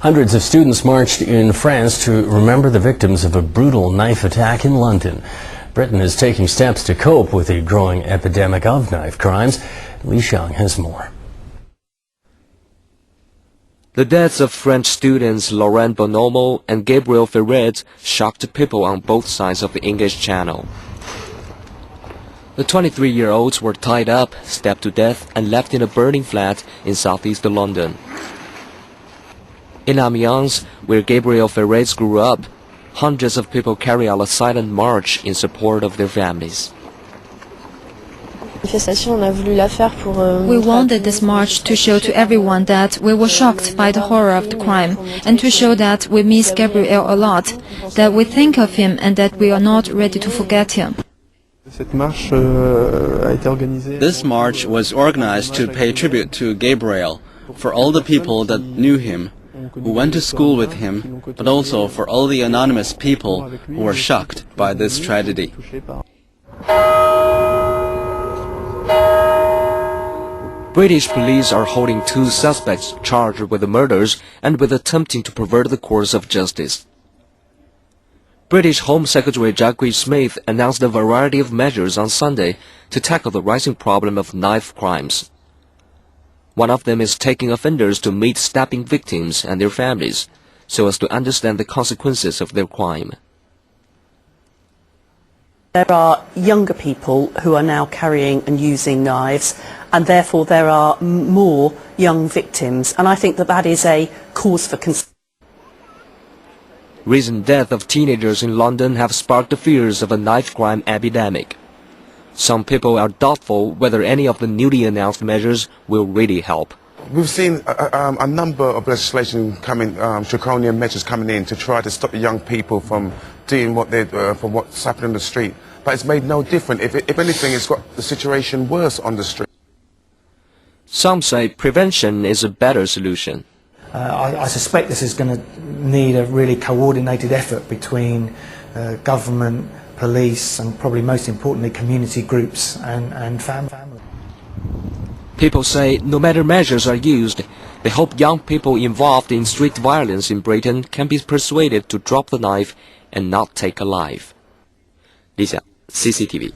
Hundreds of students marched in France to remember the victims of a brutal knife attack in London. Britain is taking steps to cope with the growing epidemic of knife crimes. Li Xiang has more. The deaths of French students Laurent Bonhomme and Gabriel Ferret shocked people on both sides of the English Channel. The 23-year-olds were tied up, stabbed to death, and left in a burning flat in southeast London. In Amiens, where Gabriel Ferret grew up, hundreds of people carry out a silent march in support of their families. We wanted this march to show to everyone that we were shocked by the horror of the crime, and to show that we miss Gabriel a lot, that we think of him and that we are not ready to forget him. This march was organized to pay tribute to Gabriel, for all the people that knew him, who went to school with him, but also for all the anonymous people who were shocked by this tragedy. British police are holding 2 suspects charged with the murders and with attempting to pervert the course of justice. British Home Secretary Jacques Smith announced a variety of measures on Sunday to tackle the rising problem of knife crimes. One of them is taking offenders to meet stabbing victims and their families, so as to understand the consequences of their crime. There are younger people who are now carrying and using knives, and therefore there are more young victims, and I think that that is a cause for concern. Recent deaths of teenagers in London have sparked the fears of a knife crime epidemic. Some people are doubtful whether any of the newly announced measures will really help. We've seen a number of legislation coming, draconian measures coming in to try to stop the young people from doing from what's happening on the street. But it's made no difference. If anything, it's got the situation worse on the street. Some say prevention is a better solution. I suspect this is going to need a really coordinated effort between government, police, and probably most importantly community groups and family. People say no matter measures are used, they hope young people involved in street violence in Britain can be persuaded to drop the knife and not take a life. Li Xiang, CCTV.